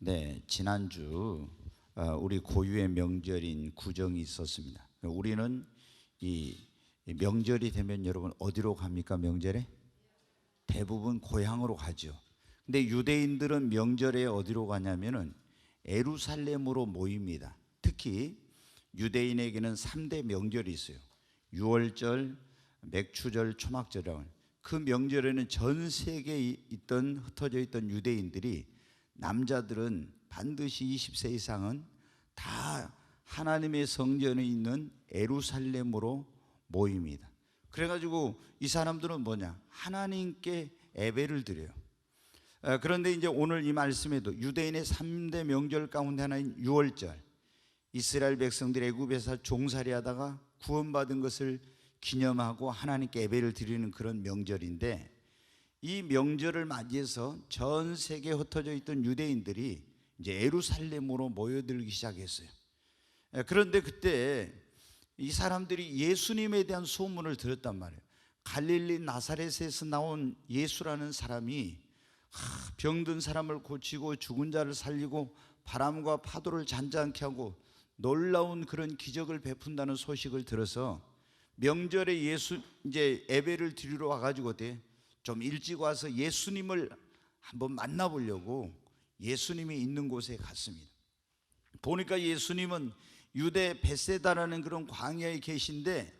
네, 지난주 우리 고유의 명절인 구정이 있었습니다. 우리는 이 명절이 되면 여러분 어디로 갑니까? 명절에 대부분 고향으로 가죠. 근데 유대인들은 명절에 어디로 가냐면은 예루살렘으로 모입니다. 특히 유대인에게는 3대 명절이 있어요. 유월절, 맥추절, 초막절이라고. 그 명절에는 전 세계에 흩어져 있던 유대인들이, 남자들은 반드시 20세 이상은 다 하나님의 성전에 있는 예루살렘으로 모입니다. 그래가지고 이 사람들은 뭐냐? 하나님께 예배를 드려요. 그런데 이제 오늘 이 말씀에도 유대인의 3대 명절 가운데 하나인 유월절, 이스라엘 백성들이 애굽에서 종살이 하다가 구원받은 것을 기념하고 하나님께 예배를 드리는 그런 명절인데, 이 명절을 맞이해서 전 세계에 흩어져 있던 유대인들이 이제 예루살렘으로 모여들기 시작했어요. 그런데 그때 이 사람들이 예수님에 대한 소문을 들었단 말이에요. 갈릴리 나사렛에서 나온 예수라는 사람이 병든 사람을 고치고 죽은 자를 살리고 바람과 파도를 잔잔케 하고 놀라운 그런 기적을 베푼다는 소식을 들어서 명절에 이제 예배를 드리러 와가지고 좀 일찍 와서 예수님을 한번 만나보려고 예수님이 있는 곳에 갔습니다. 보니까 예수님은 유대 벳세다라는 그런 광야에 계신데,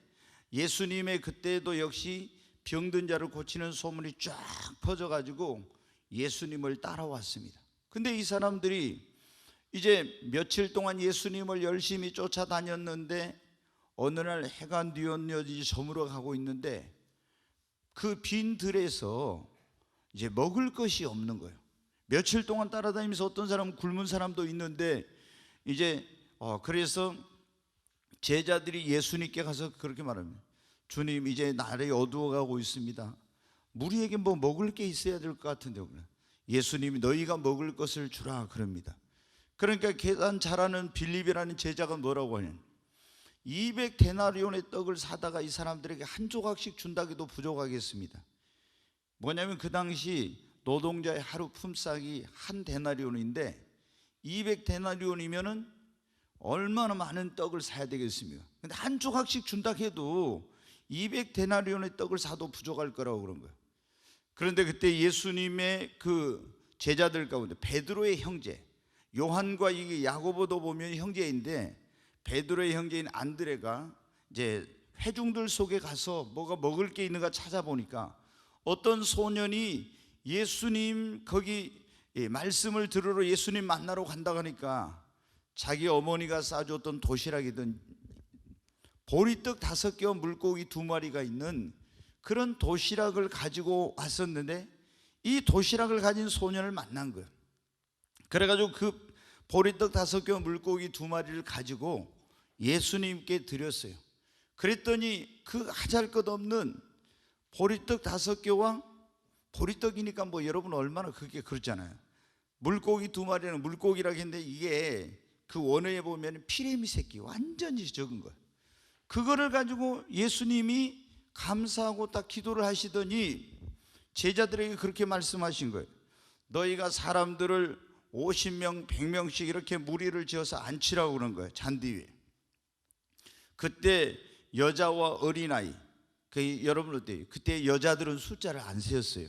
예수님의 그때도 역시 병든 자를 고치는 소문이 쫙 퍼져가지고 예수님을 따라왔습니다. 근데 이 사람들이 이제 며칠 동안 예수님을 열심히 쫓아다녔는데 어느 날 해가 뉘엿뉘엿이 저물어 가고 있는데 그 빈 들에서 이제 먹을 것이 없는 거예요. 며칠 동안 따라다니면서 어떤 사람은 굶은 사람도 있는데, 이제 그래서 제자들이 예수님께 가서 그렇게 말합니다. 주님, 이제 날이 어두워가고 있습니다. 우리에게 뭐 먹을 게 있어야 될 것 같은데. 예수님이 너희가 먹을 것을 주라 그럽니다. 그러니까 계산 잘하는 빌립이라는 제자가 뭐라고 하냐면, 200데나리온의 떡을 사다가 이 사람들에게 한 조각씩 준다기도 부족하겠습니다. 뭐냐면 그 당시 노동자의 하루 품삯이 한 데나리온인데 200데나리온이면은 얼마나 많은 떡을 사야 되겠습니까? 근데 한 조각씩 준다 해도 200데나리온의 떡을 사도 부족할 거라고 그런 거예요. 그런데 그때 예수님의 그 제자들 가운데 베드로의 형제, 요한과 이게 야고보도 보면 형제인데, 베드로의 형제인 안드레가 이제 회중들 속에 가서 뭐가 먹을 게 있는가 찾아보니까 어떤 소년이 예수님 거기 말씀을 들으러 예수님 만나러 간다고 하니까 자기 어머니가 싸줬던 도시락이든 보리떡 5개와 물고기 2마리가 있는 그런 도시락을 가지고 왔었는데, 이 도시락을 가진 소년을 만난 거예요. 그래가지고 그 보리떡 5개와 물고기 2마리를 가지고 예수님께 드렸어요. 그랬더니 그 하잘것없는 보리떡 5개와, 보리떡이니까 뭐 여러분 얼마나 그게 그렇잖아요. 물고기 2마리는 물고기라고 했는데 이게 그 원어에 보면 피레미 새끼 완전히 적은 거예요. 그거를 가지고 예수님이 감사하고 딱 기도를 하시더니 제자들에게 그렇게 말씀하신 거예요. 너희가 사람들을 50명, 100명씩 이렇게 무리를 지어서 앉히라고 그런 거예요. 잔디 위에. 그때 여자와 어린아이, 여러분 어때요? 그때 여자들은 숫자를 안 세었어요.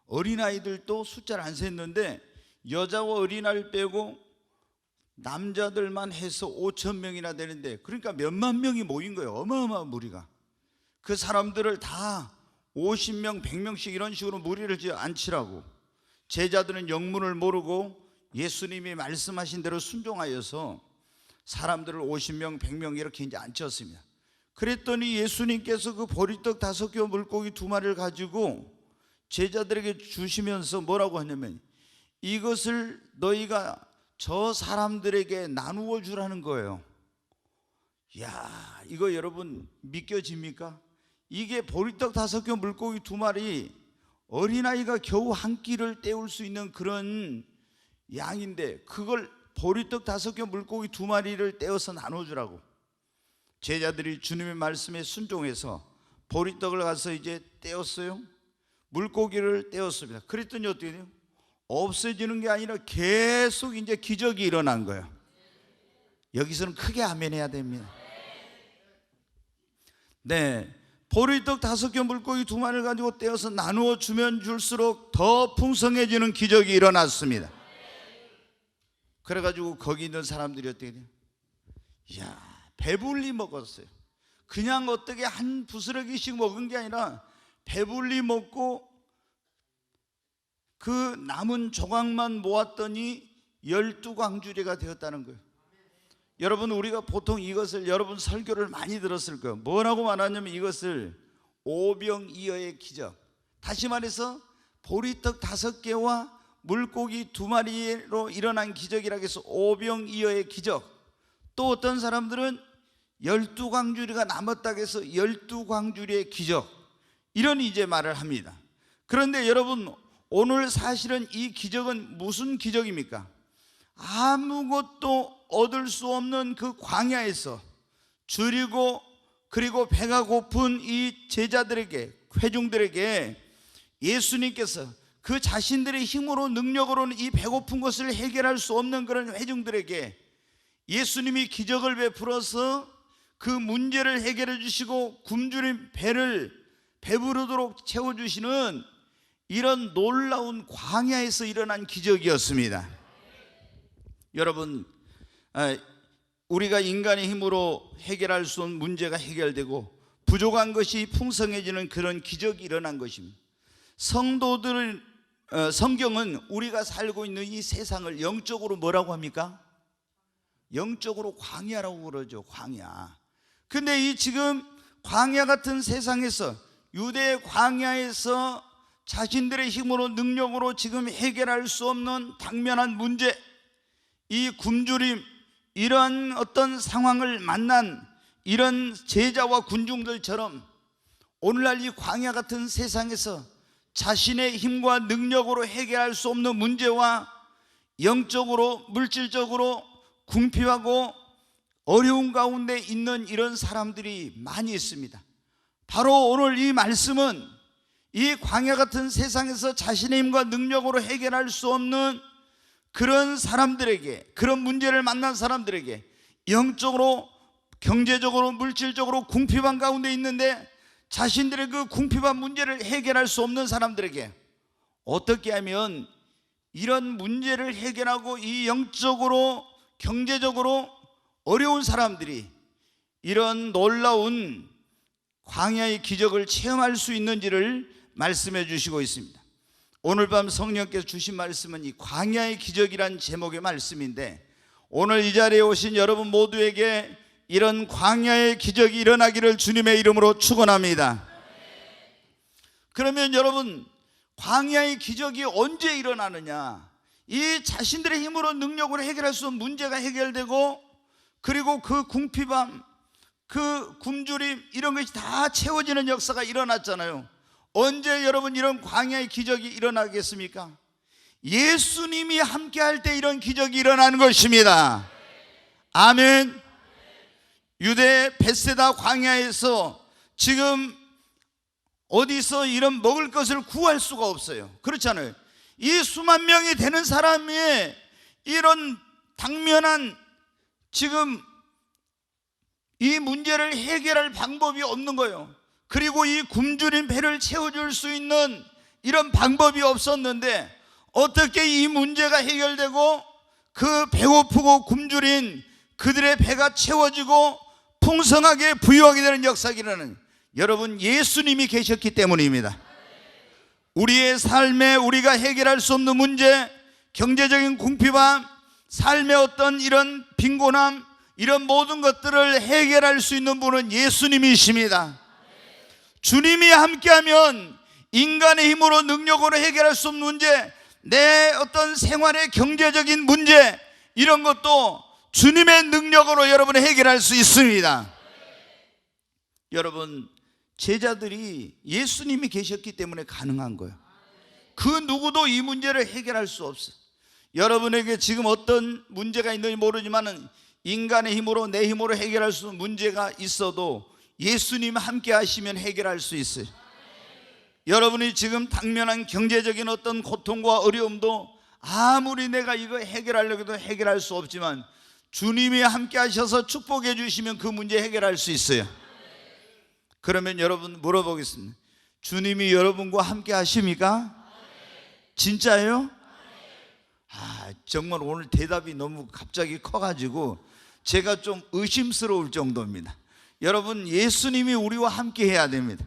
어린아이들도 숫자를 안 셌는데 여자와 어린아이를 빼고 남자들만 해서 5,000명이나 되는데, 그러니까 몇만 명이 모인 거예요. 어마어마한 무리가. 그 사람들을 다 50명, 100명씩 이런 식으로 무리를 지어 앉히라고. 제자들은 영문을 모르고 예수님이 말씀하신 대로 순종하여서 사람들을 50명, 100명 이렇게 이제 앉혔습니다. 그랬더니 예수님께서 그 보리떡 5개와 물고기 2마리를 가지고 제자들에게 주시면서 뭐라고 하냐면, 이것을 너희가 저 사람들에게 나누어 주라는 거예요. 이야, 이거 여러분 믿겨집니까? 이게 보리떡 5개 물고기 2마리, 어린아이가 겨우 한 끼를 때울 수 있는 그런 양인데, 그걸 보리떡 5개 물고기 2마리를 떼어서 나눠주라고. 제자들이 주님의 말씀에 순종해서 보리떡을 가서 이제 떼었어요. 물고기를 떼었습니다. 그랬더니 어떻게 돼요? 없어지는 게 아니라 계속 이제 기적이 일어난 거예요. 여기서는 크게 아멘 해야 됩니다. 네, 보리떡 5개 물고기 2마리를 가지고 떼어서 나누어 주면 줄수록 더 풍성해지는 기적이 일어났습니다. 그래가지고 거기 있는 사람들이 어떻게 돼요? 이야, 배불리 먹었어요. 그냥 어떻게 한 부스러기씩 먹은 게 아니라 배불리 먹고 그 남은 조각만 모았더니 12광주리가 되었다는 거예요. 여러분, 우리가 보통 이것을, 여러분 설교를 많이 들었을 거예요. 뭐라고 말하냐면 이것을 오병이어의 기적, 다시 말해서 보리떡 5개와 물고기 2마리로 일어난 기적이라고 해서 오병이어의 기적. 또 어떤 사람들은 12광주리가 남았다고 해서 12광주리의 기적, 이런 이제 말을 합니다. 그런데 여러분, 오늘 사실은 이 기적은 무슨 기적입니까? 아무것도 얻을 수 없는 그 광야에서 줄이고 그리고 배가 고픈 이 제자들에게, 회중들에게 예수님께서 그 자신들의 힘으로 능력으로는 이 배고픈 것을 해결할 수 없는 그런 회중들에게 예수님이 기적을 베풀어서 그 문제를 해결해 주시고 굶주린 배를 배부르도록 채워주시는 이런 놀라운 광야에서 일어난 기적이었습니다. 여러분, 우리가 인간의 힘으로 해결할 수 없는 문제가 해결되고 부족한 것이 풍성해지는 그런 기적이 일어난 것입니다. 성경은 우리가 살고 있는 이 세상을 영적으로 뭐라고 합니까? 영적으로 광야라고 그러죠. 광야. 근데 이 지금 광야 같은 세상에서, 유대 광야에서 자신들의 힘으로 능력으로 지금 해결할 수 없는 당면한 문제, 이 굶주림, 이런 어떤 상황을 만난 이런 제자와 군중들처럼 오늘날 이 광야 같은 세상에서 자신의 힘과 능력으로 해결할 수 없는 문제와 영적으로, 물질적으로 궁핍하고 어려운 가운데 있는 이런 사람들이 많이 있습니다. 바로 오늘 이 말씀은 이 광야 같은 세상에서 자신의 힘과 능력으로 해결할 수 없는 그런 사람들에게, 그런 문제를 만난 사람들에게, 영적으로, 경제적으로, 물질적으로 궁핍한 가운데 있는데 자신들의 그 궁핍한 문제를 해결할 수 없는 사람들에게 어떻게 하면 이런 문제를 해결하고 이 영적으로, 경제적으로 어려운 사람들이 이런 놀라운 광야의 기적을 체험할 수 있는지를 말씀해 주시고 있습니다. 오늘 밤 성령께서 주신 말씀은 이 광야의 기적이란 제목의 말씀인데, 오늘 이 자리에 오신 여러분 모두에게 이런 광야의 기적이 일어나기를 주님의 이름으로 축원합니다. 그러면 여러분, 광야의 기적이 언제 일어나느냐? 이 자신들의 힘으로, 능력으로 해결할 수 없는 문제가 해결되고, 그리고 그 궁핍함, 그 굶주림, 이런 것이 다 채워지는 역사가 일어났잖아요. 언제 여러분 이런 광야의 기적이 일어나겠습니까? 예수님이 함께할 때 이런 기적이 일어나는 것입니다. 아멘. 유대 벳세다 광야에서 지금 어디서 이런 먹을 것을 구할 수가 없어요. 그렇잖아요. 이 수만 명이 되는 사람의 이런 당면한 지금 이 문제를 해결할 방법이 없는 거예요. 그리고 이 굶주린 배를 채워줄 수 있는 이런 방법이 없었는데 어떻게 이 문제가 해결되고 그 배고프고 굶주린 그들의 배가 채워지고 풍성하게 부유하게 되는 역사가 일어나는, 여러분, 예수님이 계셨기 때문입니다. 우리의 삶에 우리가 해결할 수 없는 문제, 경제적인 궁핍함, 삶의 어떤 이런 빈곤함, 이런 모든 것들을 해결할 수 있는 분은 예수님이십니다. 주님이 함께하면 인간의 힘으로, 능력으로 해결할 수 없는 문제, 내 어떤 생활의 경제적인 문제, 이런 것도 주님의 능력으로 여러분이 해결할 수 있습니다. 여러분, 제자들이 예수님이 계셨기 때문에 가능한 거예요. 그 누구도 이 문제를 해결할 수 없어요. 여러분에게 지금 어떤 문제가 있는지 모르지만 인간의 힘으로, 내 힘으로 해결할 수 있는 문제가 있어도 예수님 함께 하시면 해결할 수 있어요. 여러분이 지금 당면한 경제적인 어떤 고통과 어려움도 아무리 내가 이거 해결하려고 해도 해결할 수 없지만 주님이 함께 하셔서 축복해 주시면 그 문제 해결할 수 있어요. 그러면 여러분 물어보겠습니다. 주님이 여러분과 함께 하십니까? 진짜예요? 정말 오늘 대답이 너무 갑자기 커가지고 제가 좀 의심스러울 정도입니다. 여러분, 예수님이 우리와 함께 해야 됩니다.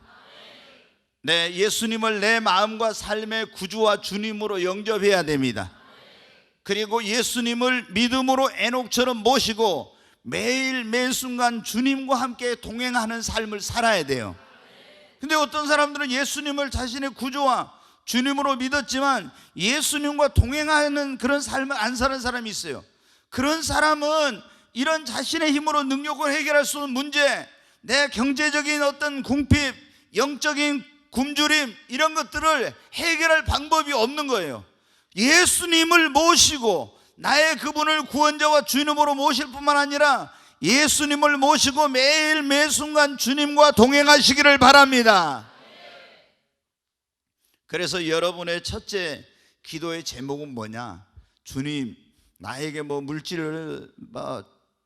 네, 예수님을 내 마음과 삶의 구주와 주님으로 영접해야 됩니다. 그리고 예수님을 믿음으로 에녹처럼 모시고 매일 매 순간 주님과 함께 동행하는 삶을 살아야 돼요. 근데 어떤 사람들은 예수님을 자신의 구주와 주님으로 믿었지만 예수님과 동행하는 그런 삶을 안 사는 사람이 있어요. 그런 사람은 이런 자신의 힘으로 능력을 해결할 수 없는 문제, 내 경제적인 어떤 궁핍, 영적인 굶주림, 이런 것들을 해결할 방법이 없는 거예요. 예수님을 모시고 나의 그분을 구원자와 주님으로 모실 뿐만 아니라 예수님을 모시고 매일 매 순간 주님과 동행하시기를 바랍니다. 그래서 여러분의 첫째 기도의 제목은 뭐냐? 주님, 나에게 뭐 물질을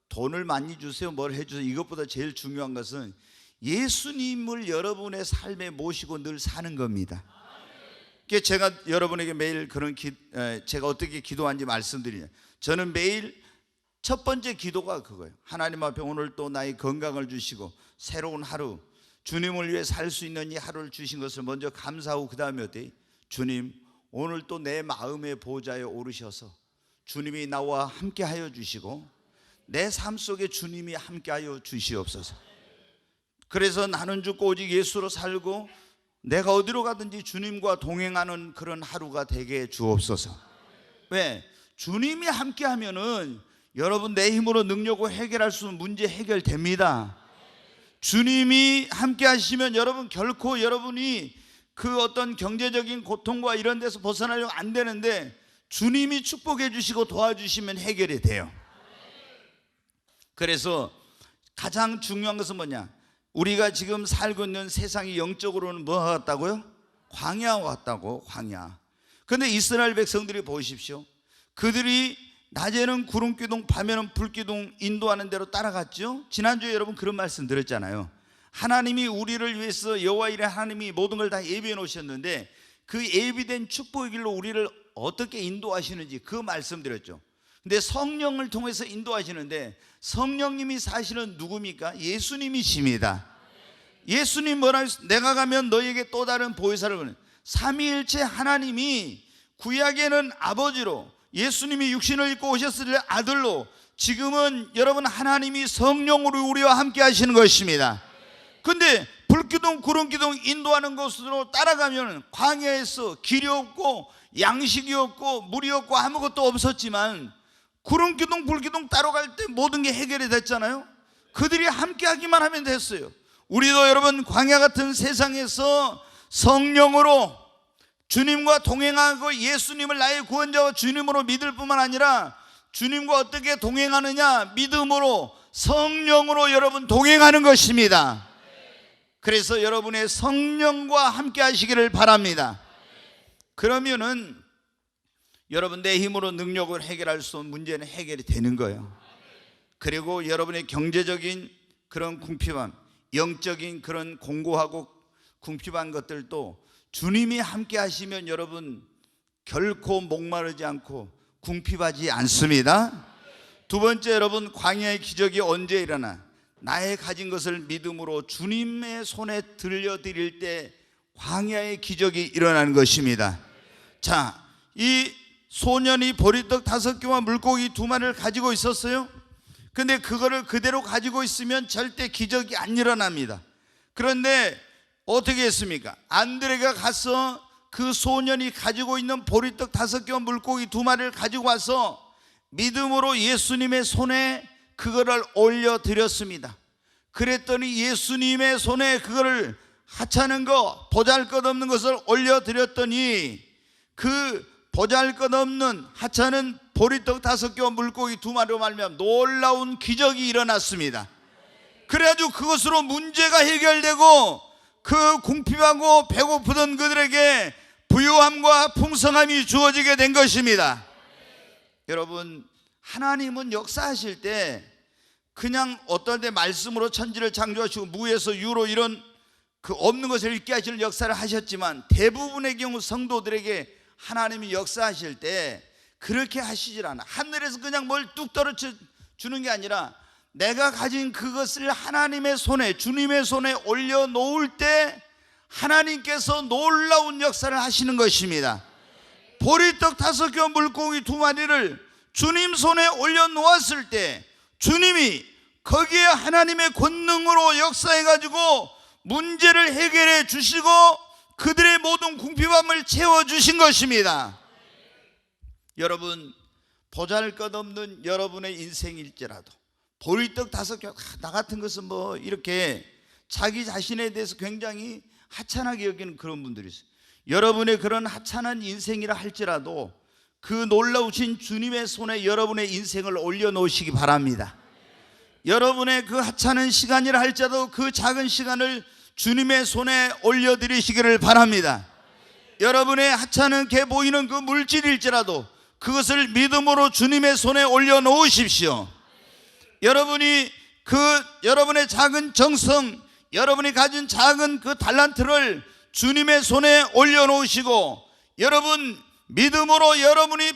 돈을 많이 주세요, 뭘 해주세요. 이것보다 제일 중요한 것은 예수님을 여러분의 삶에 모시고 늘 사는 겁니다. 제가 여러분에게 매일 제가 어떻게 기도하는지 말씀드리냐. 저는 매일 첫 번째 기도가 그거예요. 하나님 앞에 오늘 또 나의 건강을 주시고 새로운 하루, 주님을 위해 살 수 있는 이 하루를 주신 것을 먼저 감사하고, 그 다음에 어때요? 주님, 오늘 또 내 마음의 보좌에 오르셔서 주님이 나와 함께 하여 주시고 내 삶 속에 주님이 함께 하여 주시옵소서. 그래서 나는 죽고 오직 예수로 살고 내가 어디로 가든지 주님과 동행하는 그런 하루가 되게 주옵소서. 왜? 주님이 함께 하면은 여러분 내 힘으로 능력으로 해결할 수 있는 문제 해결됩니다. 주님이 함께 하시면 여러분 결코 여러분이 그 어떤 경제적인 고통과 이런 데서 벗어나려고 안 되는데 주님이 축복해 주시고 도와주시면 해결이 돼요. 그래서 가장 중요한 것은 뭐냐? 우리가 지금 살고 있는 세상이 영적으로는 뭐 같다고요? 광야 같다고, 광야. 그런데 이스라엘 백성들이 보십시오. 그들이 낮에는 구름기둥, 밤에는 불기둥 인도하는 대로 따라갔죠. 지난주에 여러분 그런 말씀 드렸잖아요. 하나님이 우리를 위해서 여호와 이레 하나님이 모든 걸 다 예비해 놓으셨는데 그 예비된 축복의 길로 우리를 어떻게 인도하시는지 그 말씀 드렸죠. 근데 성령을 통해서 인도하시는데 성령님이 사실은 누굽니까? 예수님이십니다. 예수님 뭐라 했어요? 내가 가면 너에게 또 다른 보혜사를 보내. 삼위일체 하나님이 구약에는 아버지로, 예수님이 육신을 입고 오셨을 때 아들로, 지금은 여러분 하나님이 성령으로 우리와 함께 하시는 것입니다. 근데 불기둥 구름기둥 인도하는 곳으로 따라가면 광야에서 길이 없고 양식이 없고 물이 없고 아무것도 없었지만 구름기둥 불기둥 따라갈 때 모든 게 해결이 됐잖아요. 그들이 함께 하기만 하면 됐어요. 우리도 여러분 광야 같은 세상에서 성령으로 주님과 동행하고 예수님을 나의 구원자와 주님으로 믿을 뿐만 아니라 주님과 어떻게 동행하느냐? 믿음으로, 성령으로 여러분 동행하는 것입니다. 그래서 여러분의 성령과 함께 하시기를 바랍니다. 그러면은 여러분 내 힘으로 능력을 해결할 수 없는 문제는 해결이 되는 거예요. 그리고 여러분의 경제적인 그런 궁핍함, 영적인 그런 공고하고 궁핍한 것들도 주님이 함께 하시면 여러분 결코 목마르지 않고 궁핍하지 않습니다. 두 번째, 여러분 광야의 기적이 언제 일어나? 나의 가진 것을 믿음으로 주님의 손에 들려드릴 때 광야의 기적이 일어나는 것입니다. 자, 이 소년이 보리떡 5개와 물고기 2마리를 가지고 있었어요. 근데 그거를 그대로 가지고 있으면 절대 기적이 안 일어납니다. 그런데 어떻게 했습니까? 안드레가 가서 그 소년이 가지고 있는 보리떡 5개와 물고기 2마리를 가지고 와서 믿음으로 예수님의 손에 그거를 올려드렸습니다. 그랬더니 예수님의 손에 그거를 하찮은 거, 보잘것없는 것을 올려드렸더니 그 보잘것없는 하찮은 보리떡 5개와 물고기 2마리로 말미암아 놀라운 기적이 일어났습니다. 그래가지고 그것으로 문제가 해결되고 그 궁핍하고 배고프던 그들에게 부유함과 풍성함이 주어지게 된 것입니다. 여러분, 하나님은 역사하실 때 그냥 어떤 때 말씀으로 천지를 창조하시고 무에서 유로 이런 그 없는 것을 있게 하시는 역사를 하셨지만, 대부분의 경우 성도들에게 하나님이 역사하실 때 그렇게 하시질 않아. 하늘에서 그냥 뭘 뚝 떨어져 주는 게 아니라 내가 가진 그것을 하나님의 손에, 주님의 손에 올려놓을 때 하나님께서 놀라운 역사를 하시는 것입니다. 보리떡 5개, 물고기 2마리를 주님 손에 올려놓았을 때 주님이 거기에 하나님의 권능으로 역사해가지고 문제를 해결해 주시고 그들의 모든 궁핍함을 채워주신 것입니다. 여러분, 보잘것없는 여러분의 인생일지라도 보리떡 5개, 나 같은 것은 뭐 이렇게 자기 자신에 대해서 굉장히 하찮게 여기는 그런 분들이 있어요. 여러분의 그런 하찮은 인생이라 할지라도 그 놀라우신 주님의 손에 여러분의 인생을 올려놓으시기 바랍니다. 여러분의 그 하찮은 시간이라 할지라도 그 작은 시간을 주님의 손에 올려드리시기를 바랍니다. 여러분의 하찮게 보이는 그 물질일지라도 그것을 믿음으로 주님의 손에 올려놓으십시오. 여러분이 여러분의 작은 정성, 여러분이 가진 작은 그 달란트를 주님의 손에 올려놓으시고, 여러분 믿음으로 여러분이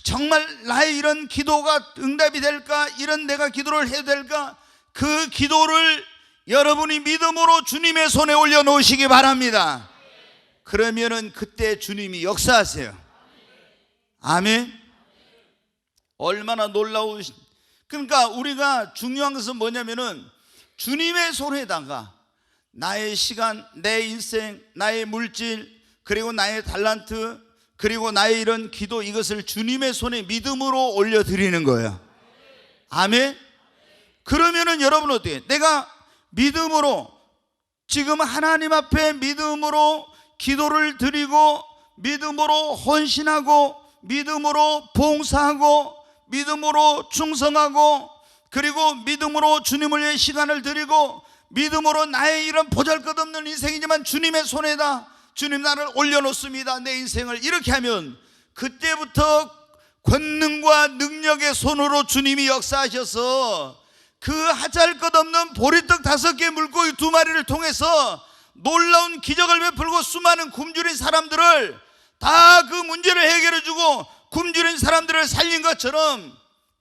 정말 나의 이런 기도가 응답이 될까, 이런 내가 기도를 해야 될까, 그 기도를 여러분이 믿음으로 주님의 손에 올려놓으시기 바랍니다. 그러면은 그때 주님이 역사하세요. 아멘. 얼마나 놀라우신. 그러니까 우리가 중요한 것은 뭐냐면은 주님의 손에다가 나의 시간, 내 인생, 나의 물질, 그리고 나의 달란트, 그리고 나의 이런 기도, 이것을 주님의 손에 믿음으로 올려드리는 거예요. 아멘. 그러면은 여러분 어떻게, 내가 믿음으로 지금 하나님 앞에 믿음으로 기도를 드리고 믿음으로 헌신하고 믿음으로 봉사하고 믿음으로 충성하고 그리고 믿음으로 주님을 위해 시간을 드리고 믿음으로 나의 이런 보잘것없는 인생이지만 주님의 손에다 주님 나를 올려놓습니다, 내 인생을, 이렇게 하면 그때부터 권능과 능력의 손으로 주님이 역사하셔서 그 하잘것없는 보리떡 5개, 물고기 2마리를 통해서 놀라운 기적을 베풀고 수많은 굶주린 사람들을 다 그 문제를 해결해주고 굶주린 사람들을 살린 것처럼,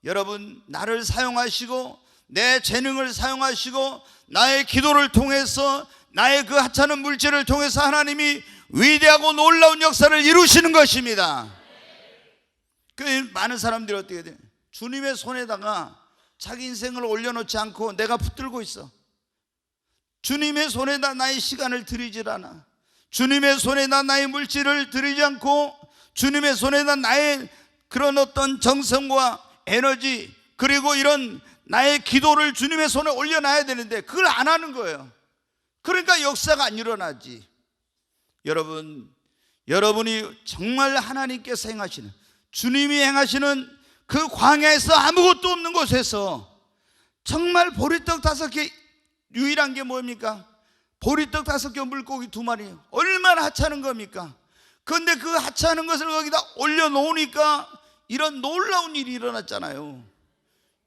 여러분 나를 사용하시고 내 재능을 사용하시고 나의 기도를 통해서 나의 그 하찮은 물질을 통해서 하나님이 위대하고 놀라운 역사를 이루시는 것입니다. 그 많은 사람들이 어떻게 돼? 주님의 손에다가 자기 인생을 올려놓지 않고 내가 붙들고 있어. 주님의 손에다 나의 시간을 드리질 않아. 주님의 손에다 나의 물질을 드리지 않고 주님의 손에다 나의 그런 어떤 정성과 에너지, 그리고 이런 나의 기도를 주님의 손에 올려놔야 되는데 그걸 안 하는 거예요. 그러니까 역사가 안 일어나지. 여러분, 여러분이 정말 하나님께서 행하시는, 주님이 행하시는 그 광야에서 아무것도 없는 곳에서 정말 보리떡 5개, 유일한 게 뭡니까? 보리떡 5개, 물고기 2마리. 얼마나 하찮은 겁니까? 그런데 그 하찮은 것을 거기다 올려놓으니까 이런 놀라운 일이 일어났잖아요.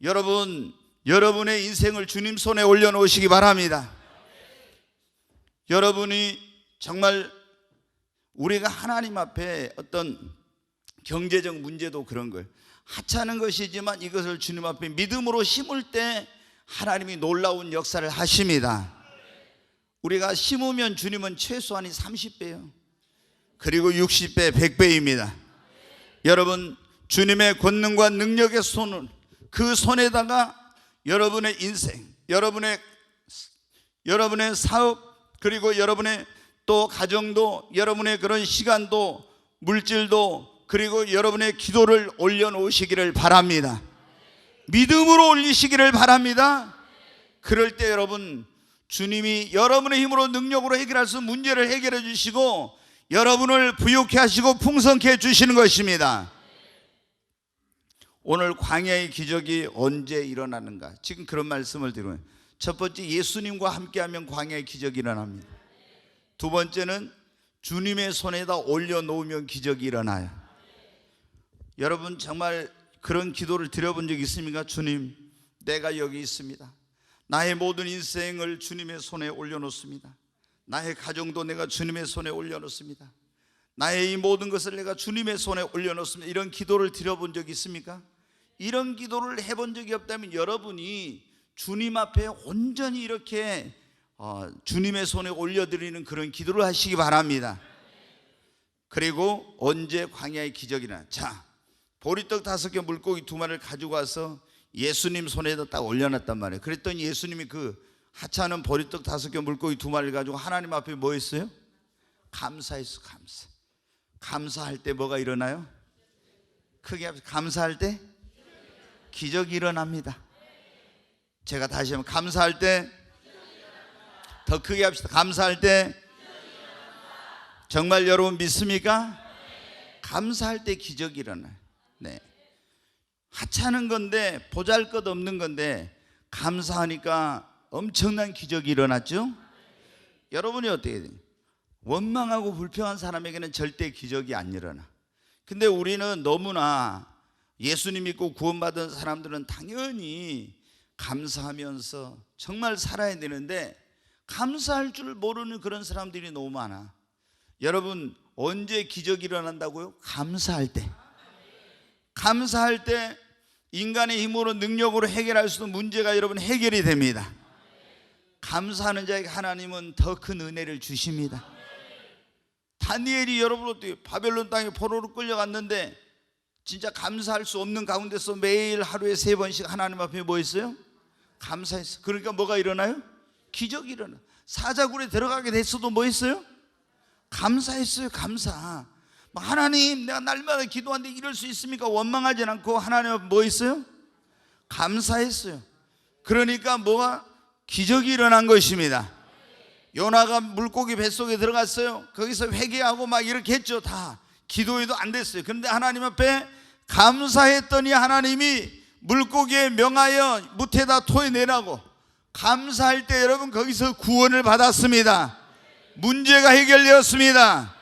여러분, 여러분의 인생을 주님 손에 올려놓으시기 바랍니다. 여러분이 정말, 우리가 하나님 앞에 어떤 경제적 문제도 그런 거예요. 하찮은 것이지만 이것을 주님 앞에 믿음으로 심을 때 하나님이 놀라운 역사를 하십니다. 우리가 심으면 주님은 최소한이 30배요. 그리고 60배, 100배입니다. 여러분, 주님의 권능과 능력의 손을, 그 손에다가 여러분의 인생, 여러분의 사업, 그리고 여러분의 또 가정도, 여러분의 그런 시간도, 물질도, 그리고 여러분의 기도를 올려놓으시기를 바랍니다. 믿음으로 올리시기를 바랍니다. 그럴 때 여러분, 주님이 여러분의 힘으로 능력으로 해결할 수 있는 문제를 해결해 주시고 여러분을 부유케 하시고 풍성케 해 주시는 것입니다. 오늘 광야의 기적이 언제 일어나는가? 지금 그런 말씀을 드리면, 첫 번째, 예수님과 함께하면 광야의 기적이 일어납니다. 두 번째는 주님의 손에다 올려놓으면 기적이 일어나요. 여러분 정말 그런 기도를 드려본 적 있습니까? 주님, 내가 여기 있습니다. 나의 모든 인생을 주님의 손에 올려놓습니다. 나의 가정도 내가 주님의 손에 올려놓습니다. 나의 이 모든 것을 내가 주님의 손에 올려놓습니다. 이런 기도를 드려본 적 있습니까? 이런 기도를 해본 적이 없다면 여러분이 주님 앞에 온전히 이렇게 주님의 손에 올려드리는 그런 기도를 하시기 바랍니다. 그리고 언제 광야의 기적이나, 자, 보리떡 5개 물고기 2마리를 가지고 와서 예수님 손에다 딱 올려놨단 말이에요. 그랬더니 예수님이 그 하찮은 보리떡 5개 물고기 2마리를 가지고 하나님 앞에 뭐 했어요? 감사했어. 감사할 때 뭐가 일어나요? 크게 합시다. 감사할 때 기적이 일어납니다. 제가 다시 한번, 감사할 때 더 크게 합시다. 감사할 때 정말 여러분 믿습니까? 감사할 때 기적이 일어나요. 네. 하찮은 건데, 보잘것없는 건데 감사하니까 엄청난 기적이 일어났죠. 여러분이 어떻게 돼요? 원망하고 불평한 사람에게는 절대 기적이 안 일어나. 근데 우리는 너무나 예수님 믿고 구원받은 사람들은 당연히 감사하면서 정말 살아야 되는데 감사할 줄 모르는 그런 사람들이 너무 많아. 여러분 언제 기적이 일어난다고요? 감사할 때. 감사할 때 인간의 힘으로 능력으로 해결할 수 없는 문제가 여러분 해결이 됩니다. 감사하는 자에게 하나님은 더 큰 은혜를 주십니다. 다니엘이 여러분 어때요? 바벨론 땅에 포로로 끌려갔는데 진짜 감사할 수 없는 가운데서 매일 하루에 3번씩 하나님 앞에 뭐 했어요? 감사했어요. 그러니까 뭐가 일어나요? 기적이 일어나. 사자굴에 들어가게 됐어도 뭐 했어요? 감사했어요. 감사. 하나님, 내가 날마다 기도하는데 이럴 수 있습니까? 원망하지 않고 하나님 앞에 뭐 했어요? 감사했어요. 그러니까 뭐가? 기적이 일어난 것입니다. 요나가 물고기 뱃속에 들어갔어요. 거기서 회개하고 막 이렇게 했죠. 다 기도해도 안 됐어요. 그런데 하나님 앞에 감사했더니 하나님이 물고기에 명하여 무태다 토해내라고. 감사할 때 여러분 거기서 구원을 받았습니다. 문제가 해결되었습니다.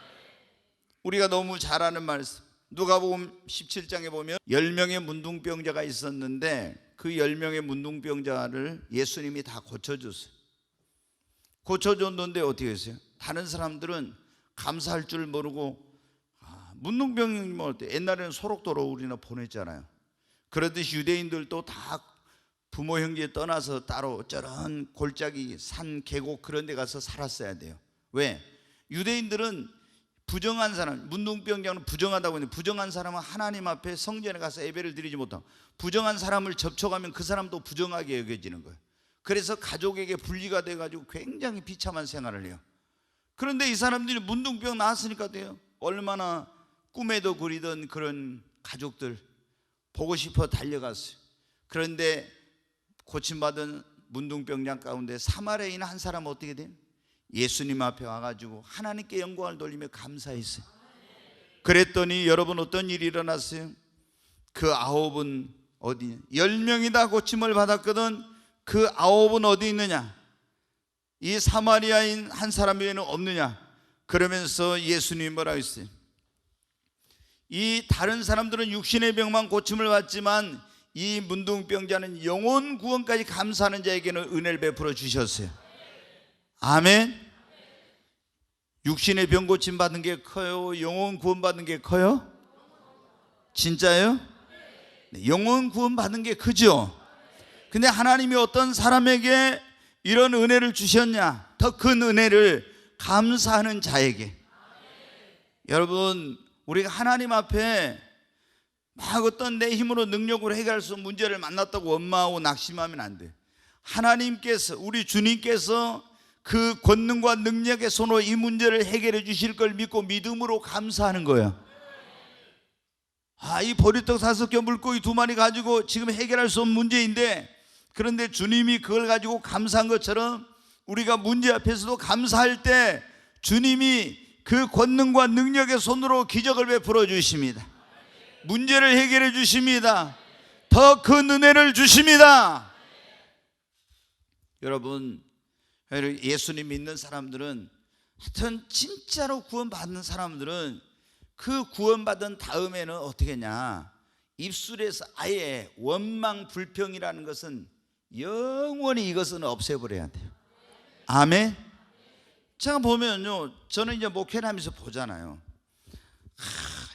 우리가 너무 잘 아는 말씀, 누가복음 17장에 보면 10명의 문둥병자가 있었는데 그 10명의 문둥병자를 예수님이 다 고쳐줬어요. 고쳐줬는데 어떻게 했어요? 다른 사람들은 감사할 줄 모르고 문둥병이면 어때? 옛날에는 소록도로 우리나 보냈잖아요. 그러듯이 유대인들도 다 부모 형제 떠나서 따로 저런 골짜기 산 계곡 그런 데 가서 살았어야 돼요. 왜? 유대인들은 부정한 사람, 문둥병자는 부정하다고 했는데 부정한 사람은 하나님 앞에 성전에 가서 예배를 드리지 못하고 부정한 사람을 접촉하면 그 사람도 부정하게 여겨지는 거예요. 그래서 가족에게 분리가 돼가지고 굉장히 비참한 생활을 해요. 그런데 이 사람들이 문둥병 나았으니까 돼요. 얼마나 꿈에도 그리던 그런 가족들 보고 싶어 달려갔어요. 그런데 고침받은 문둥병자 가운데 사마리아인 한 사람은 어떻게 돼요? 예수님 앞에 와가지고 하나님께 영광을 돌리며 감사했어요. 그랬더니 여러분 어떤 일이 일어났어요? 그 9은 어디? 10명이 다 고침을 받았거든. 그 9은 어디 있느냐? 이 사마리아인 한 사람 외에는 없느냐? 그러면서 예수님이 뭐라고 했어요? 이 다른 사람들은 육신의 병만 고침을 받지만 이 문둥병자는 영혼 구원까지 감사하는 자에게는 은혜를 베풀어 주셨어요. 아멘. 육신의 병 고침 받는 게 커요? 영혼 구원 받는 게 커요? 진짜요? 네, 영혼 구원 받는 게 크죠. 근데 하나님이 어떤 사람에게 이런 은혜를 주셨냐? 더 큰 은혜를 감사하는 자에게. 여러분 우리가 하나님 앞에 막 어떤 내 힘으로 능력으로 해결할 수 없는 문제를 만났다고 원망하고 낙심하면 안 돼. 하나님께서, 우리 주님께서 그 권능과 능력의 손으로 이 문제를 해결해 주실 걸 믿고 믿음으로 감사하는 거예요. 이 보리떡 5개 물고기 2마리 가지고 지금 해결할 수 없는 문제인데, 그런데 주님이 그걸 가지고 감사한 것처럼 우리가 문제 앞에서도 감사할 때 주님이 그 권능과 능력의 손으로 기적을 베풀어 주십니다. 문제를 해결해 주십니다. 더 큰 은혜를 주십니다. 여러분 예수님 믿는 사람들은 하여튼 진짜로 구원받는 사람들은 그 구원받은 다음에는 어떻게 했냐, 입술에서 아예 원망 불평이라는 것은 영원히 이것은 없애버려야 돼요. 아멘. 제가 보면요, 저는 이제 목회를 하면서 보잖아요.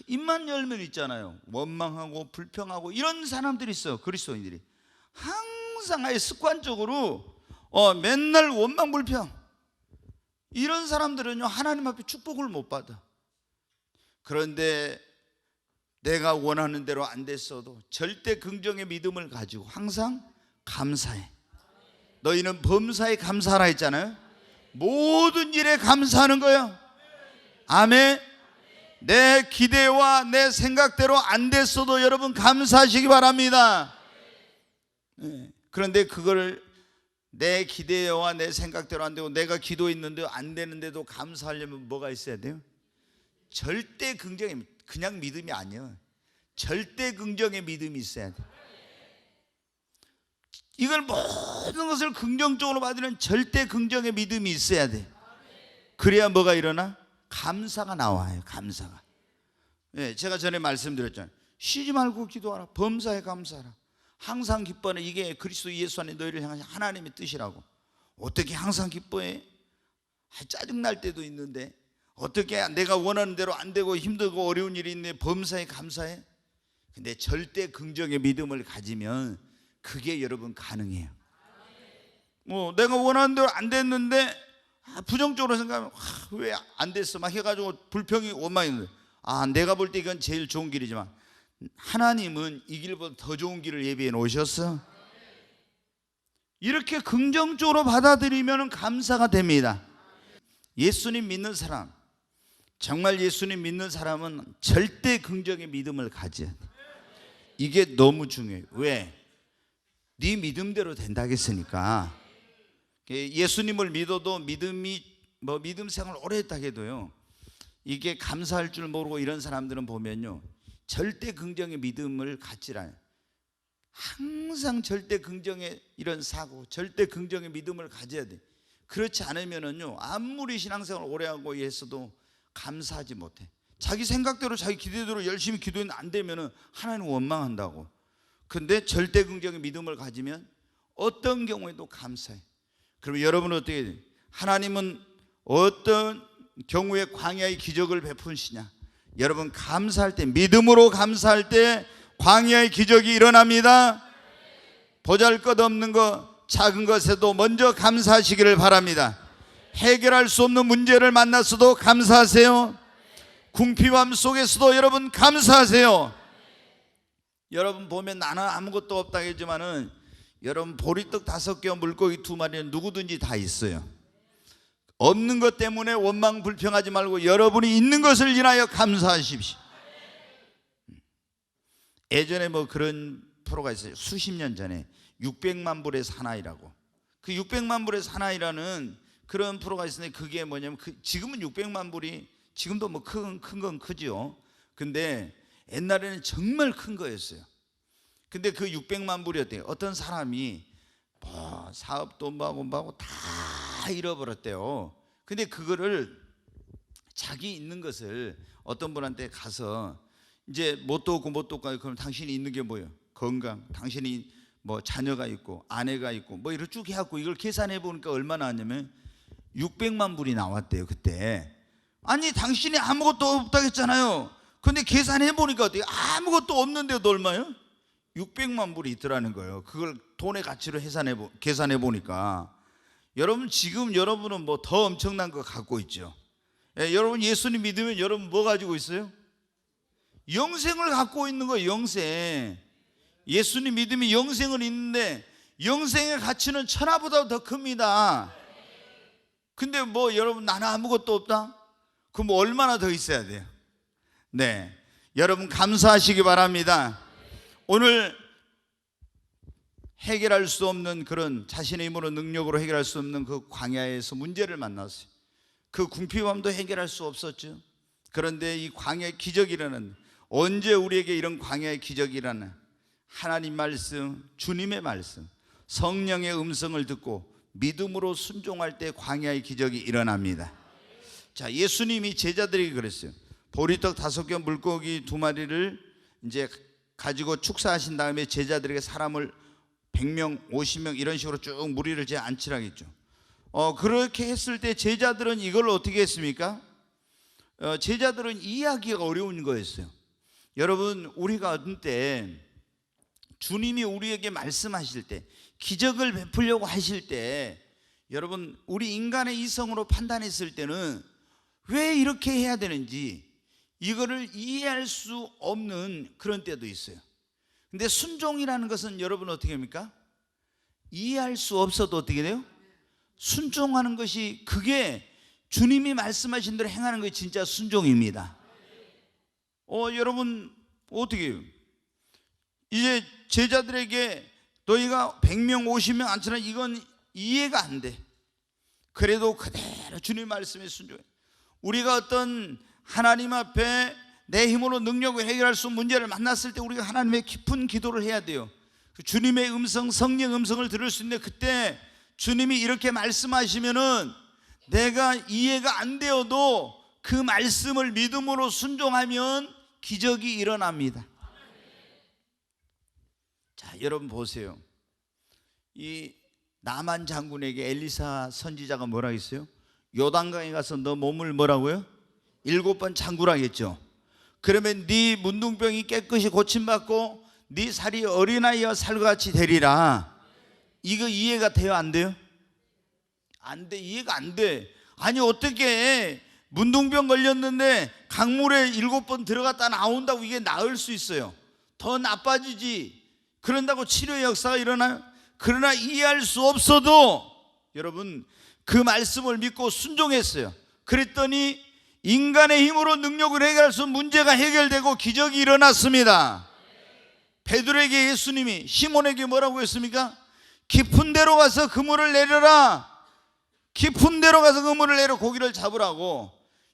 입만 열면 있잖아요, 원망하고 불평하고 이런 사람들이 있어요. 그리스도인들이 항상 아예 습관적으로 맨날 원망 불평, 이런 사람들은요 하나님 앞에 축복을 못 받아. 그런데 내가 원하는 대로 안 됐어도 절대 긍정의 믿음을 가지고 항상 감사해. 너희는 범사에 감사하라 했잖아요. 모든 일에 감사하는 거예요. 아멘. 내 기대와 내 생각대로 안 됐어도 여러분 감사하시기 바랍니다. 그런데 그걸 내 기대와 내 생각대로 안 되고 내가 기도했는데 안 되는데도 감사하려면 뭐가 있어야 돼요? 절대 긍정의, 그냥 믿음이 아니에요. 절대 긍정의 믿음이 있어야 돼. 이걸 모든 것을 긍정적으로 받으는 절대 긍정의 믿음이 있어야 돼. 그래야 뭐가 일어나? 감사가 나와요. 감사가. 제가 전에 말씀드렸잖아요. 쉬지 말고 기도하라. 범사에 감사하라. 항상 기뻐하는, 이게 그리스도 예수 안에 너희를 향한 하나님의 뜻이라고. 어떻게 항상 기뻐해? 짜증날 때도 있는데 어떻게 내가 원하는 대로 안 되고 힘들고 어려운 일이 있는데 범사에 감사해? 근데 절대 긍정의 믿음을 가지면 그게 여러분 가능해요. 내가 원하는 대로 안 됐는데 부정적으로 생각하면 왜 안 됐어 막 해가지고 불평이 원망이, 내가 볼 때 이건 제일 좋은 길이지만 하나님은 이 길보다 더 좋은 길을 예비해 놓으셨어. 이렇게 긍정적으로 받아들이면 감사가 됩니다. 예수님 믿는 사람, 정말 예수님 믿는 사람은 절대 긍정의 믿음을 가져야 돼. 이게 너무 중요해요. 왜? 네 믿음대로 된다겠으니까. 예수님을 믿어도 믿음이 믿음 생활을 오래 했다 해도요, 이게 감사할 줄 모르고 이런 사람들은 보면요 절대 긍정의 믿음을 갖질 않아요. 항상 절대 긍정의 이런 사고, 절대 긍정의 믿음을 가져야 돼. 그렇지 않으면은요 아무리 신앙생활을 오래 하고 했어도 감사하지 못해. 자기 생각대로 자기 기대대로 열심히 기도했는데 안 되면은 하나님 원망한다고. 근데 절대 긍정의 믿음을 가지면 어떤 경우에도 감사해. 그러면 여러분은 어떻게 해요? 하나님은 어떤 경우에 광야의 기적을 베푸시냐? 여러분 감사할 때, 믿음으로 감사할 때 광야의 기적이 일어납니다. 보잘것없는 것, 작은 것에도 먼저 감사하시기를 바랍니다. 해결할 수 없는 문제를 만났어도 감사하세요. 궁핍함 속에서도 여러분 감사하세요. 여러분 보면 나는 아무것도 없다 했지만은 여러분 보리떡 5개와 물고기 2마리는 누구든지 다 있어요. 없는 것 때문에 원망 불평하지 말고 여러분이 있는 것을 인하여 감사하십시오. 예전에 그런 프로가 있어요. 수십 년 전에 600만 불의 사나이라고. 그 600만 불의 사나이라는 그런 프로가 있었는데 그게 뭐냐면 지금은 600만 불이 지금도 큰 건 크죠. 근데 옛날에는 정말 큰 거였어요. 근데 그 600만 불이 어때요? 어떤 사람이 사업도 뭐하고 다 잃어버렸대요. 근데 그거를 자기 있는 것을 어떤 분한테 가서 이제 뭣도 없고 그럼 당신이 있는 게 뭐예요? 건강, 당신이 자녀가 있고 아내가 있고 이렇게 쭉 해갖고 이걸 계산해 보니까 얼마 나왔냐면 600만 불이 나왔대요. 그때. 아니 당신이 아무것도 없다고 했잖아요. 근데 계산해 보니까 어때요? 아무것도 없는데도 얼마요? 600만 불이 있더라는 거예요. 그걸 돈의 가치로 계산해 보니까. 여러분 지금 여러분은 더 엄청난 거 갖고 있죠. 여러분 예수님 믿으면 여러분 뭐 가지고 있어요? 영생을 갖고 있는 거예요. 영생. 예수님 믿으면 영생은 있는데 영생의 가치는 천하보다 더 큽니다. 근데 여러분 나는 아무것도 없다? 그럼 얼마나 더 있어야 돼요? 네, 여러분 감사하시기 바랍니다. 오늘 해결할 수 없는 그런 자신의 힘으로 능력으로 해결할 수 없는 그 광야에서 문제를 만났어요. 그 궁핍함도 해결할 수 없었죠. 그런데 이 광야의 기적이 일어난, 언제 우리에게 이런 광야의 기적이 일어나? 하나님 말씀, 주님의 말씀, 성령의 음성을 듣고 믿음으로 순종할 때 광야의 기적이 일어납니다. 자, 예수님이 제자들에게 그랬어요. 보리떡 5개, 물고기 2마리를 이제 가지고 축사하신 다음에 제자들에게 사람을 100명, 50명 이런 식으로 쭉 무리를 재 앉히라겠죠. 그렇게 했을 때 제자들은 이걸 어떻게 했습니까? 제자들은 이해하기가 어려운 거였어요. 여러분, 우리가 어떤 때 주님이 우리에게 말씀하실 때, 기적을 베풀려고 하실 때, 여러분, 우리 인간의 이성으로 판단했을 때는 왜 이렇게 해야 되는지 이거를 이해할 수 없는 그런 때도 있어요. 근데 순종이라는 것은 여러분 어떻게 합니까? 이해할 수 없어도 어떻게 돼요? 순종하는 것이, 그게 주님이 말씀하신 대로 행하는 것이 진짜 순종입니다. 여러분 어떻게 해요? 이제 제자들에게 너희가 100명 50명 앉혀라, 이건 이해가 안 돼. 그래도 그대로 주님 말씀에 순종해. 우리가 어떤 하나님 앞에 내 힘으로 능력을 해결할 수 없는 문제를 만났을 때 우리가 하나님의 깊은 기도를 해야 돼요. 주님의 음성, 성령 음성을 들을 수 있는데, 그때 주님이 이렇게 말씀하시면은 내가 이해가 안 되어도 그 말씀을 믿음으로 순종하면 기적이 일어납니다. 자, 여러분 보세요. 이 나만 장군에게 엘리사 선지자가 뭐라 했어요? 요단강에 가서 너 몸을 뭐라고요? 7번 잠그라겠죠. 그러면 네 문둥병이 깨끗이 고침받고 네 살이 어린아이와 살과 같이 되리라. 이거 이해가 돼요, 안 돼요? 안 돼, 이해가 안 돼. 아니 어떻게 문둥병 걸렸는데 강물에 7번 들어갔다 나온다고 이게 나을 수 있어요? 더 나빠지지. 그런다고 치료의 역사가 일어나요? 그러나 이해할 수 없어도 여러분 그 말씀을 믿고 순종했어요. 그랬더니 인간의 힘으로 능력을 해결할 수 없는 문제가 해결되고 기적이 일어났습니다. 베드로에게 예수님이 시몬에게 뭐라고 했습니까? 깊은 데로 가서 그물을 내려라. 깊은 데로 가서 그물을 내려 고기를 잡으라고.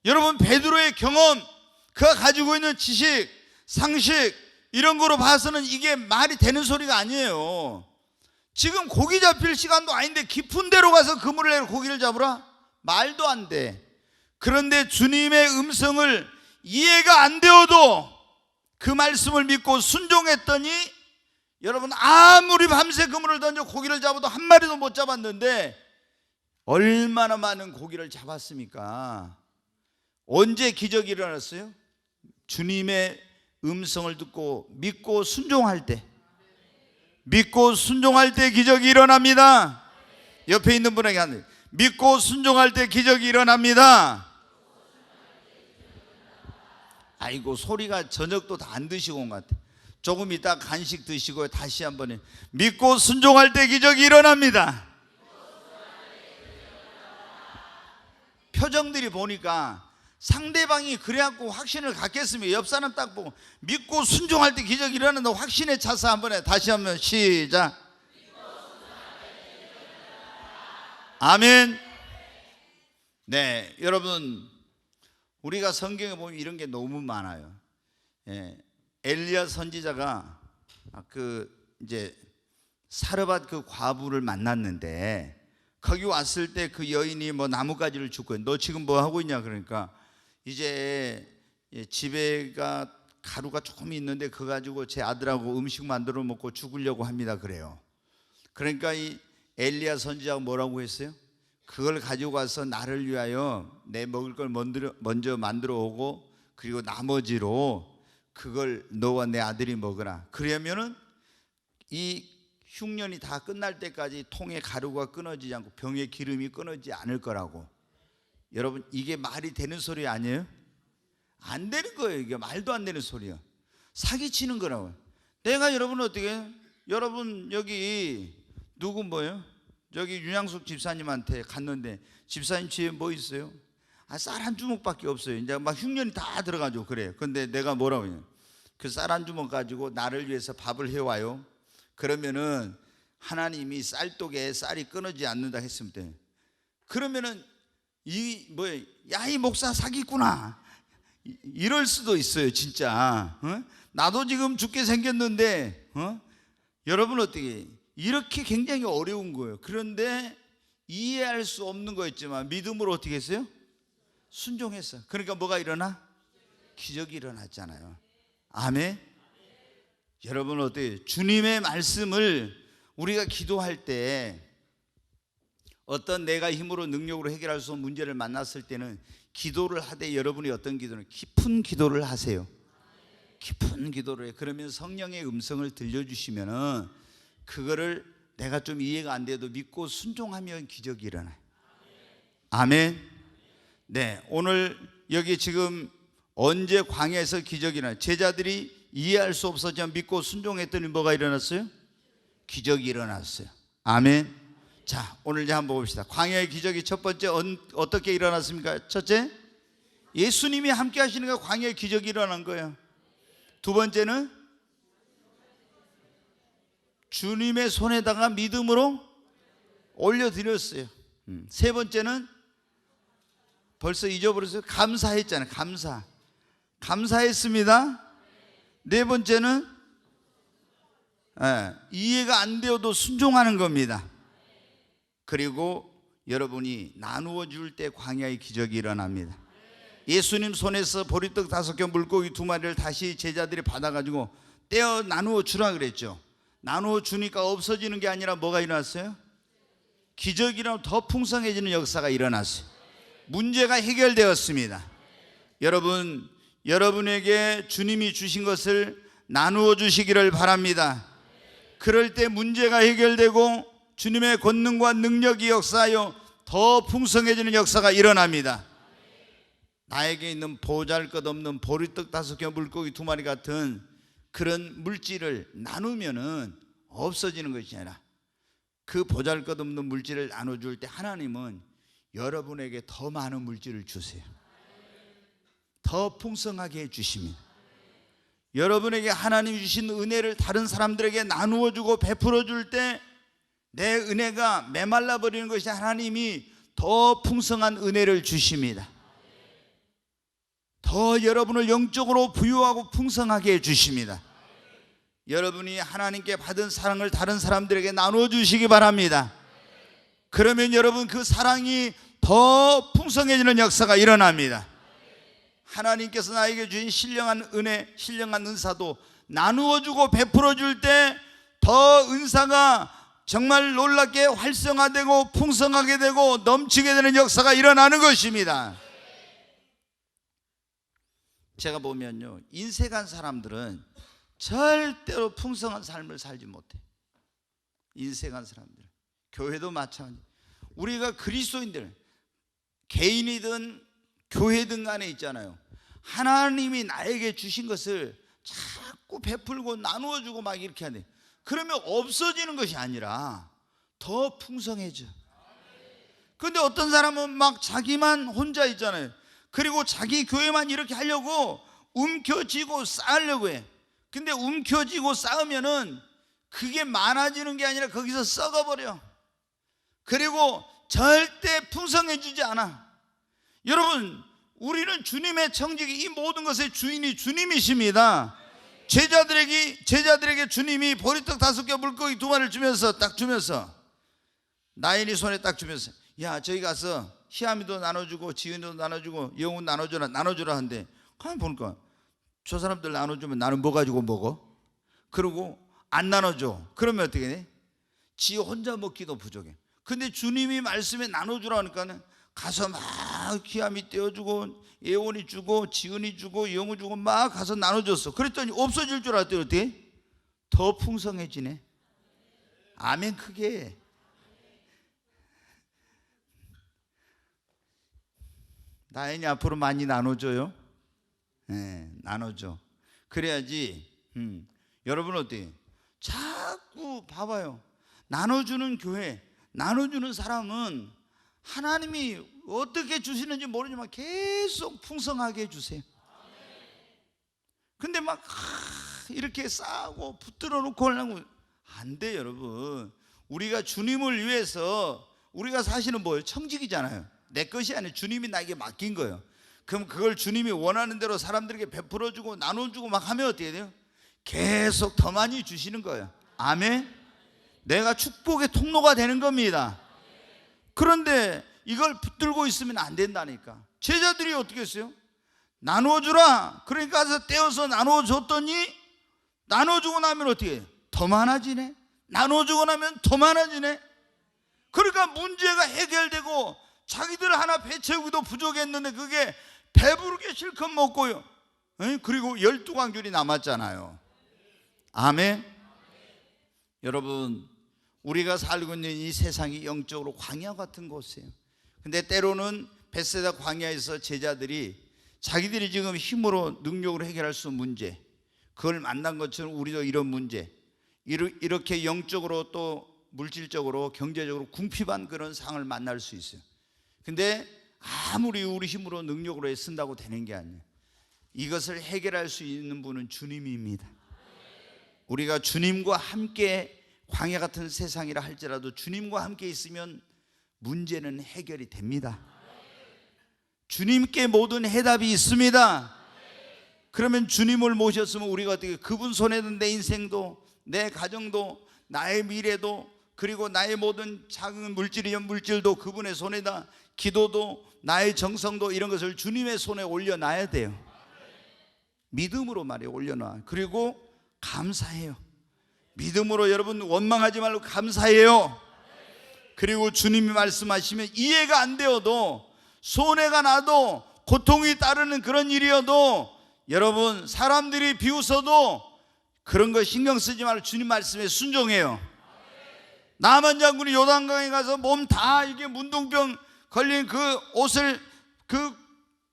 여러분, 베드로의 경험, 그가 가지고 있는 지식, 상식, 이런 거로 봐서는 이게 말이 되는 소리가 아니에요. 지금 고기 잡힐 시간도 아닌데 깊은 데로 가서 그물을 내려 고기를 잡으라? 말도 안 돼. 그런데 주님의 음성을 이해가 안 되어도 그 말씀을 믿고 순종했더니 여러분, 아무리 밤새 그물을 던져 고기를 잡아도 한 마리도 못 잡았는데 얼마나 많은 고기를 잡았습니까? 언제 기적이 일어났어요? 주님의 음성을 듣고 믿고 순종할 때, 믿고 순종할 때 기적이 일어납니다. 옆에 있는 분에게 하는, 믿고 순종할 때 기적이 일어납니다. 아이고, 소리가 저녁도 다 안 드시고 온 것 같아. 조금 이따 간식 드시고 다시 한번 해. 믿고 순종할 때 기적이 일어납니다. 표정들이 보니까 상대방이 그래갖고 확신을 갖겠습니다. 옆 사람 딱 보고 믿고 순종할 때 기적이 일어난다 확신에 차서 한번 해. 다시 한번 시작. 아멘. 네, 여러분, 우리가 성경에 보면 이런 게 너무 많아요. 엘리야 선지자가 이제 사르밧 그 과부를 만났는데 거기 왔을 때 그 여인이 뭐 나뭇가지를 줍고 너 지금 뭐 하고 있냐 그러니까 이제 집에가 가루가 조금 있는데 그거 가지고 제 아들하고 음식 만들어 먹고 죽으려고 합니다 그래요. 그러니까 이 엘리야 선지자가 뭐라고 했어요? 그걸 가지고 가서 나를 위하여 내 먹을 걸 먼저 만들어 오고 그리고 나머지로 그걸 너와 내 아들이 먹으라. 그러면은 이 흉년이 다 끝날 때까지 통에 가루가 끊어지지 않고 병에 기름이 끊어지지 않을 거라고. 여러분, 이게 말이 되는 소리 아니에요? 안 되는 거예요. 이게 말도 안 되는 소리야. 사기치는 거라고. 내가 여러분 어떻게, 여러분 여기 누구 뭐예요? 여기 윤양숙 집사님한테 갔는데 집사님 집에 뭐 있어요? 쌀 한 주먹밖에 없어요. 이제 막 흉년이 다 들어가지고 그래요. 근데 내가 뭐라고 해요? 그 쌀 한 주먹 가지고 나를 위해서 밥을 해와요. 그러면은 하나님이 쌀독에 쌀이 끊어지지 않는다 했을 때, 그러면은 이 목사 사기꾼아 이럴 수도 있어요. 진짜 나도 지금 죽게 생겼는데 여러분 어떻게, 이렇게 굉장히 어려운 거예요. 그런데 이해할 수 없는 거였지만 믿음으로 어떻게 했어요? 순종했어. 그러니까 뭐가 일어나? 기적이 일어났잖아요. 아멘. 여러분 어때요? 주님의 말씀을 우리가 기도할 때 어떤 내가 힘으로 능력으로 해결할 수 없는 문제를 만났을 때는 기도를 하되 여러분이 어떤 기도는 깊은 기도를 하세요. 깊은 기도를 해. 그러면 성령의 음성을 들려주시면은 그거를 내가 좀 이해가 안 돼도 믿고 순종하면 기적이 일어나요. 아멘. 네, 오늘 여기 지금 언제 광야에서 기적이 일어나요? 제자들이 이해할 수 없었지만 믿고 순종했더니 뭐가 일어났어요? 기적이 일어났어요. 아멘. 자, 오늘 이제 한번 봅시다. 광야의 기적이 첫 번째 어떻게 일어났습니까? 첫째, 예수님이 함께 하시니까 광야의 기적이 일어난 거예요. 두 번째는 주님의 손에다가 믿음으로 올려드렸어요. 세 번째는 벌써 잊어버렸어요. 감사했잖아요. 감사했습니다. 네 번째는 이해가 안 되어도 순종하는 겁니다. 그리고 여러분이 나누어 줄 때 광야의 기적이 일어납니다. 예수님 손에서 보리떡 5개 물고기 2마리를 다시 제자들이 받아가지고 떼어 나누어 주라 그랬죠. 나누어 주니까 없어지는 게 아니라 뭐가 일어났어요? 기적이라면 더 풍성해지는 역사가 일어났어요. 문제가 해결되었습니다. 여러분, 여러분에게 주님이 주신 것을 나누어 주시기를 바랍니다. 그럴 때 문제가 해결되고 주님의 권능과 능력이 역사하여 더 풍성해지는 역사가 일어납니다. 나에게 있는 보잘것없는 보리떡 5개 물고기 2마리 같은 그런 물질을 나누면은 없어지는 것이 아니라 그 보잘것없는 물질을 나눠줄 때 하나님은 여러분에게 더 많은 물질을 주세요. 더 풍성하게 해주십니다. 여러분에게 하나님이 주신 은혜를 다른 사람들에게 나누어 주고 베풀어 줄 때 내 은혜가 메말라 버리는 것이 하나님이 더 풍성한 은혜를 주십니다. 더 여러분을 영적으로 부유하고 풍성하게 해주십니다. 여러분이 하나님께 받은 사랑을 다른 사람들에게 나누어 주시기 바랍니다. 그러면 여러분 그 사랑이 더 풍성해지는 역사가 일어납니다. 하나님께서 나에게 주신 신령한 은혜, 신령한 은사도 나누어 주고 베풀어 줄 때 더 은사가 정말 놀랍게 활성화되고 풍성하게 되고 넘치게 되는 역사가 일어나는 것입니다. 제가 보면요, 인색한 사람들은 절대로 풍성한 삶을 살지 못해. 인색한 사람들, 교회도 마찬가지. 우리가 그리스도인들, 개인이든 교회든 간에 있잖아요. 하나님이 나에게 주신 것을 자꾸 베풀고 나누어 주고 막 이렇게 하네. 그러면 없어지는 것이 아니라 더 풍성해져. 그런데 어떤 사람은 막 자기만 혼자 있잖아요. 그리고 자기 교회만 이렇게 하려고 움켜쥐고 쌓으려고 해. 근데 움켜쥐고 쌓으면은 그게 많아지는 게 아니라 거기서 썩어버려. 그리고 절대 풍성해지지 않아. 여러분, 우리는 주님의 청지기, 이 모든 것의 주인이 주님이십니다. 제자들에게 주님이 보리떡 5개 물고기 2마리를 주면서 딱 주면서 나인이 손에 딱 주면서, 야, 저기 가서 희암이도 나눠주고 지은이도 나눠주고 영훈 나눠주라 하는데, 가만 보니까 저 사람들 나눠주면 나는 뭐 가지고 먹어? 그리고 안 나눠줘. 그러면 어떻게 돼? 지 혼자 먹기도 부족해. 근데 주님이 말씀에 나눠주라 하니까는 가서 막 희암이 떼어주고 예원이 주고 지은이 주고 영우 주고 막 가서 나눠줬어. 그랬더니 없어질 줄 알았더니 어떻게? 더 풍성해지네. 아멘. 크게 나인이 앞으로 많이 나눠줘요. 네, 나눠줘. 그래야지. 여러분 어때요? 자꾸 봐봐요. 나눠주는 교회, 나눠주는 사람은 하나님이 어떻게 주시는지 모르지만 계속 풍성하게 해주세요. 근데 막 이렇게 싸고 붙들어 놓고 하려고 안 돼. 여러분, 우리가 주님을 위해서, 우리가 사실은 뭐예요? 청직이잖아요. 내 것이 아니라 주님이 나에게 맡긴 거예요. 그럼 그걸 주님이 원하는 대로 사람들에게 베풀어주고 나눠주고 막 하면 어떻게 돼요? 계속 더 많이 주시는 거예요. 아멘. 내가 축복의 통로가 되는 겁니다. 그런데 이걸 붙들고 있으면 안 된다니까. 제자들이 어떻게 했어요? 나눠주라. 그러니까 가서 떼어서 나눠줬더니 나눠주고 나면 어떻게 해요? 더 많아지네. 나눠주고 나면 더 많아지네. 그러니까 문제가 해결되고 자기들 하나 배 채우기도 부족했는데 그게 배부르게 실컷 먹고요. 그리고 12광줄이 남았잖아요. 아멘. 여러분, 우리가 살고 있는 이 세상이 영적으로 광야 같은 곳이에요. 근데 때로는 벳세다 광야에서 제자들이 자기들이 지금 힘으로 능력으로 해결할 수 없는 문제, 그걸 만난 것처럼 우리도 이런 문제, 이렇게 영적으로 또 물질적으로 경제적으로 궁핍한 그런 상을 만날 수 있어요. 근데 아무리 우리 힘으로 능력으로 쓴다고 되는 게 아니에요. 이것을 해결할 수 있는 분은 주님입니다. 우리가 주님과 함께 광야 같은 세상이라 할지라도 주님과 함께 있으면 문제는 해결이 됩니다. 주님께 모든 해답이 있습니다. 그러면 주님을 모셨으면 우리가 어떻게, 그분 손에는 내 인생도, 내 가정도, 나의 미래도, 그리고 나의 모든 작은 물질도 그분의 손에다, 기도도, 나의 정성도, 이런 것을 주님의 손에 올려놔야 돼요. 믿음으로 말이에요. 올려놔. 그리고 감사해요. 믿음으로 여러분 원망하지 말고 감사해요. 그리고 주님이 말씀하시면 이해가 안 되어도, 손해가 나도, 고통이 따르는 그런 일이어도, 여러분 사람들이 비웃어도 그런 거 신경 쓰지 말고 주님 말씀에 순종해요. 나만 장군이 요단강에 가서 몸 다 이게 문둥병 걸린 그 옷을, 그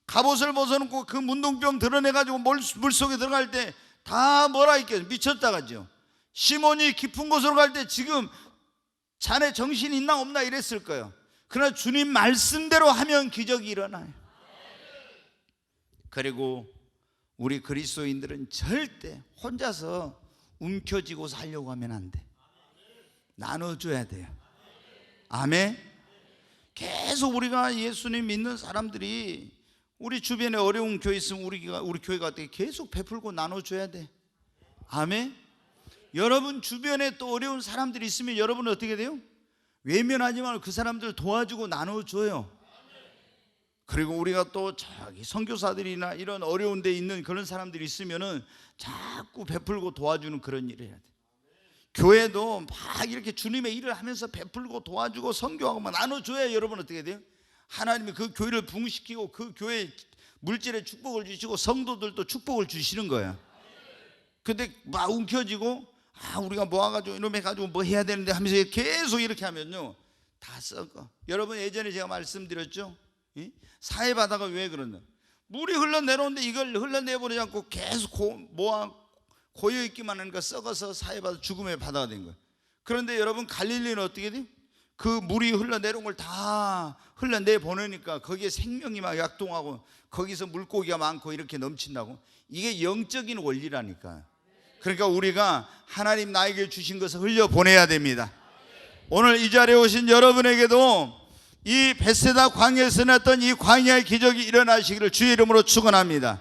갑옷을 벗어놓고 그 문둥병 드러내가지고 물속에 들어갈 때 다 뭐라 했겠어요? 미쳤다가죠. 시몬이 깊은 곳으로 갈 때 지금 자네 정신 있나 없나 이랬을 거예요. 그러나 주님 말씀대로 하면 기적이 일어나요. 그리고 우리 그리스도인들은 절대 혼자서 움켜쥐고 살려고 하면 안 돼. 나눠줘야 돼요. 아멘. 계속 우리가 예수님 믿는 사람들이 우리 주변에 어려운 교회 있으면 우리 교회가 어떻게 계속 베풀고 나눠줘야 돼. 아멘. 여러분 주변에 또 어려운 사람들이 있으면 여러분은 어떻게 돼요? 외면하지 말고 그 사람들 도와주고 나눠줘요. 그리고 우리가 또 저기 선교사들이나 이런 어려운 데 있는 그런 사람들이 있으면은 자꾸 베풀고 도와주는 그런 일을 해야 돼. 교회도 막 이렇게 주님의 일을 하면서 베풀고 도와주고 선교하고 막 나눠줘야 여러분 어떻게 돼요? 하나님이 그 교회를 부흥시키고 그 교회 물질의 축복을 주시고 성도들도 축복을 주시는 거예요. 근데 막 움켜쥐고 우리가 모아가지고 이놈에 가지고 뭐 해야 되는데 하면서 계속 이렇게 하면요 다 썩어. 여러분 예전에 제가 말씀드렸죠. 사해 바다가 왜 그러냐, 물이 흘러내려오는데 이걸 흘러내버리지 않고 계속 고여있기만 하니까 썩어서 사해 바다, 죽음의 바다가 된 거예요. 그런데 여러분 갈릴리는 어떻게 돼요? 그 물이 흘러내려온 걸 다 흘러내보내니까 거기에 생명이 막 약동하고 거기서 물고기가 많고 이렇게 넘친다고. 이게 영적인 원리라니까. 그러니까 우리가 하나님 나에게 주신 것을 흘려보내야 됩니다. 오늘 이 자리에 오신 여러분에게도 이 벳세다 광야에서 났던 이 광야의 기적이 일어나시기를 주의 이름으로 축원합니다.